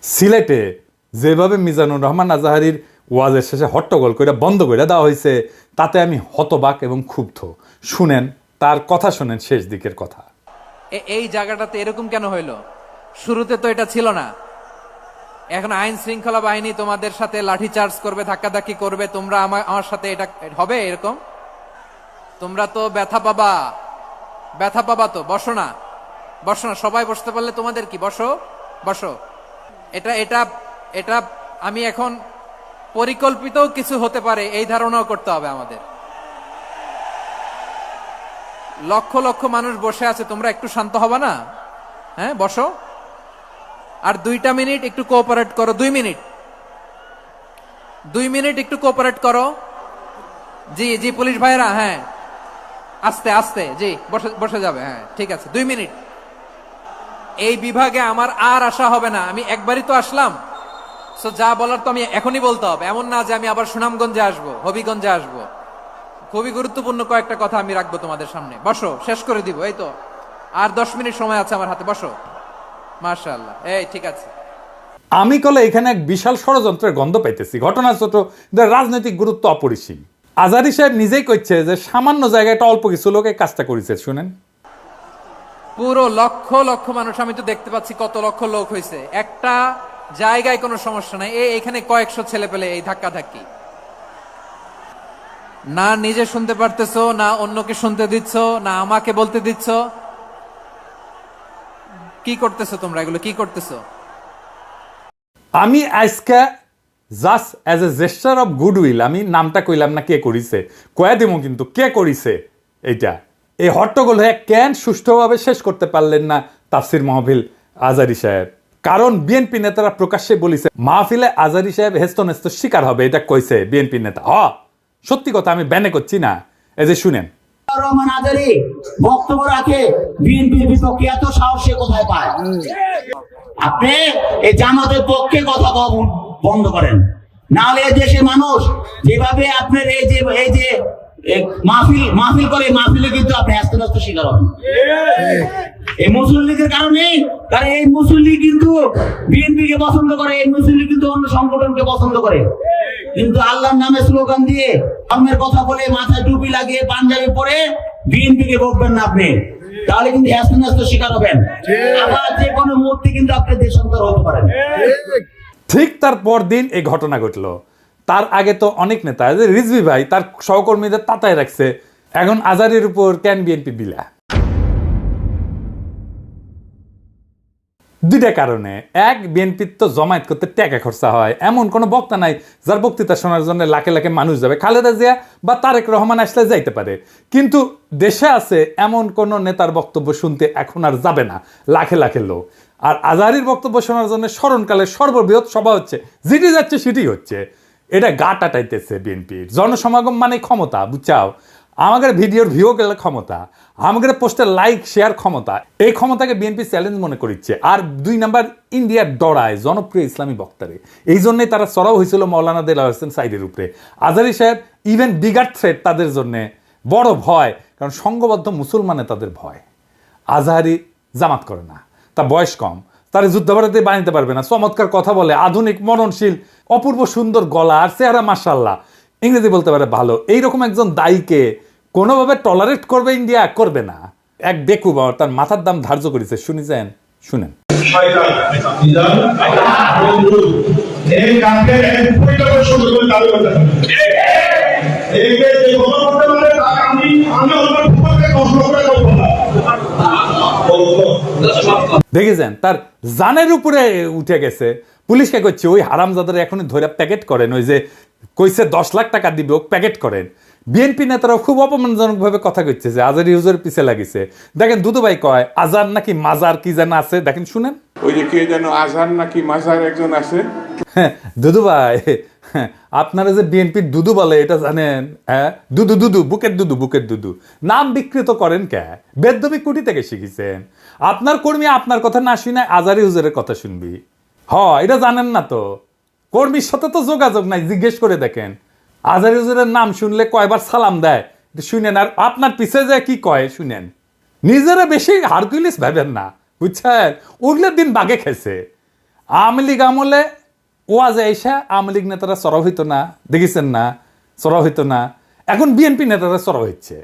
সিলেটে যেভাবে মিজানুর রহমান আজাহারির ওয়াজের শেষে হট্টগোল করে বন্ধ করে দেওয়া হয়েছে তাতে আমি হতবাক এবং ক্ষুব্ধ। শুনেন তার কথা, শুনেন শেষ দিকের কথা। এই জায়গাটাতে এরকম কেন হইলো? শুরুতে তো এটা ছিল না। এখন আইন শৃঙ্খলা বাহিনী তোমাদের সাথে লাঠি চার্জ করবে, ধাক্কাধাক্কি করবে, তোমরা আমার সাথে এটা হবে এরকম? তোমরা তো ব্যথা পাবা তো। বসো না, সবাই বসতে পারলে তোমাদের কি? বসো। এটা আমি এখন পরিকল্পিত কিছু হতে পারে এই ধারণাও করতে হবে আমাদের। লক্ষ লক্ষ মানুষ বসে আছে, তোমরা একটু শান্ত হবা না? হ্যাঁ, বসো। আর 2 মিনিট একটু কোঅপারেট করো। 2 মিনিট একটু কোঅপারেট করো। জি পুলিশ ভাইরা, হ্যাঁ আস্তে জি বসে যাবে। হ্যাঁ ঠিক আছে, 2 মিনিট। এই বিভাগে আমার আর আসা হবে না। আমি একবারই তো আসলাম, সো যা বলার তো আমি এখনই বলতে হবে। এমন না যে আমি আবার সুনামগঞ্জে আসবো, হবিগঞ্জে আসবো। খুবই গুরুত্বপূর্ণ কয়েকটা কথা আমি রাখবো তোমাদের সামনে। বসো, শেষ করে দিব। এই তো আর 10 মিনিট সময় আছে আমার হাতে। বসো। মাশাআল্লাহ, এই ঠিক আছে। আমি কলে এখানে এক বিশাল ষড়যন্ত্রের গন্ধ পাইতেছি। ঘটনা ছোট, রাজনৈতিক গুরুত্ব অপরিসীম। আজারি সাহেব নিজেই কইছে যে সামান্য জায়গায় একটা অল্প কিছু লোক এই কাজটা করেছে। শুনেন, পুরো লক্ষ লক্ষ মানুষ, আমি তো দেখতে পাচ্ছি কত লক্ষ লোক হয়েছে। একটা জায়গায় কোনো সমস্যা নাই। এখানে কয়েকশো ছেলে পেলে এই ধাক্কাধাক্কি, না নিজে শুনতে পারতেছো, না অন্যকে শুনতে দিচ্ছ, না আমাকে বলতে দিচ্ছ। কি করতেছো তোমরা? এগুলো কি করতেছো? আমি আজকে just as a gesture of goodwill আমি নামটা কইলাম না কে করিছে, কয়া দেবো কিন্তু কে করিছে এইটা। এই হট্টগোল হয়ে কেন সুষ্ঠুভাবে শেষ করতে পারলেন না তাফসির মাহফিল আজারি সাহেব? কারণ বিএনপি নেতারা প্রকাশ্যে বলিছে মাহফিলে আজারি সাহেব হেস্তনেস্ত শিকার হবে, এটা কইছে বিএনপি নেতা। সত্যি কথা, আমি ব্যানে করছি না। এই যে শুনেন, রহমান আজারি বক্তব্য রাখে বিএনপির বিপক্ষে, এত সাহস সে কোথায় পায়? আপনি এই জামাতের পক্ষে কথা বন্ধ করেন, নাহলে দেশের মানুষ যেভাবে আপনার এই যে মাহফিল করে, মাহফিলে কিন্তু আপনি হাস্ত শিকার হবেন এই মুসলিম লীগের কারণে। কারণ এই মুসলিম লীগ কিন্তু বিএনপিকে পছন্দ করে, এই মুসলিম লীগ কিন্তু অন্য সংগঠনকে পছন্দ করে। কিন্তু আল্লাহর নামে স্লোগান দিয়ে, ধর্মের কথা বলে, মাথায় টুপি লাগিয়ে, পাঞ্জাবি পরে বিএনপিকে বকবেন না আপনি, তাহলে কিন্তু হাস্ত শিকার হবেন। আবার যে কোনো মুহূর্তে কিন্তু আপনি দেশান্তর হতে পারেন। ঠিক তার পরদিন এই ঘটনা ঘটলো। তার আগে তো অনেক নেতা, রিজভী ভাই তার সহকর্মীদের তাতায় রাখছে। এখন আজারির উপর কেন বিএনপি বিলা? দুইটা কারণে। এক, বিএনপির তো জমায়েত করতে টাকা খরচা হয়, এমন কোনো বক্তা নাই যার বক্তৃতা শোনার জন্য লাখে লাখে মানুষ যাবে। খালেদা জিয়া বা তারেক রহমান আসলে যাইতে পারে, কিন্তু দেশে আছে এমন কোন নেতার বক্তব্য শুনতে এখন আর যাবে না লাখে লাখে লোক। আর আজহারীর বক্তব্য শোনার জন্য স্মরণকালের সর্ববৃহৎ সভা হচ্ছে, যেটি যাচ্ছে সেটি হচ্ছে। এটা গা টাটাইতেছে বিএনপির। জনসমাগম মানে ক্ষমতা, বুঝছাও? আমাদের ভিডিওর ভিউ গেলে ক্ষমতা, আমাদের পোস্টের লাইক শেয়ার ক্ষমতা, এই ক্ষমতাকে বিএনপি চ্যালেঞ্জ মনে করছে। আর 2 নাম্বার, ইন্ডিয়ার ডরায় জনপ্রিয় ইসলামী বক্তারে। এই জন্যই তারা চড়াও হয়েছিল মৌলানা দেলাওয়ার হোসেন সাইদের উপরে। আজহারী সাহেব ইভেন বিগার থ্রেট তাদের জন্য বড় ভয়, কারণ সংঘবদ্ধ মুসলমানে তাদের ভয়। আজহারী জামাত করে না, তার বয়স কম, তার যুদ্ধাপরাধী বানাইতে পারবে না, চমৎকার কথা বলে, আধুনিক মননশীল, অপূর্ব সুন্দর গলা আর চেহারা, মাশাআল্লাহ, ইংরেজি বলতে পারে ভালো। এইরকম একজন দায়ীকে কোনোভাবে টলারেট করবে ইন্ডিয়া? করবে না। এক বেকুব তার মাথার দাম ধার্য করেছে, শুনেছেন? শুনেন, দেখেছেন তার জানের উপরে উঠে গেছে। পুলিশকে কইছে ওই হারামজাদার এখনই ধরে প্যাকেট করেন, ওই যে কইছে 10 লাখ টাকা দিবে, ও প্যাকেট করেন। বিএনপি নেতারাও খুব অপমানজনক ভাবে কথা কইছে যে আজারি হুজুর পিছে লাগিছে। দেখেন দুদু ভাই কয় আজার নাকি মাজার কি যেন আছে, দেখেন শুনেন। ওই যে কে যেন আজার নাকি মাজার একজন আছে। দুদু ভাই, আপনারা যে বিএনপির দুদু বলে এটা জানেন? হ্যাঁ, দুদু বুকের দুদু নাম বিকৃত করেন কে? বেদবি কুটি থেকে শিখেছেন? আপনার কর্মী আপনার কথা না শুনে আজারি হুজুরের কথা শুনবি? এটা জানেন না তো? কর্মীর সাথে তো যোগাযোগ নাই, জিজ্ঞেস করে দেখেন। আজহারী হুজুরের নাম শুনলে কয়বার সালাম দেয় শুনেন, আর আপনার পিছে যায় কি কয় শুনেন। নিজেরা বেশি হারকুলিস ভাবেন না, বুঝছেন? উগলের দিন বাগে খেছে। আওয়ামী লীগ আমলে ওয়াজে আইসা আওয়ামী লীগ নেতারা চড়াও হইতো না, দেখেছেন না, চড়াও হইতো না, এখন বিএনপি নেতারা চড়াও হচ্ছে।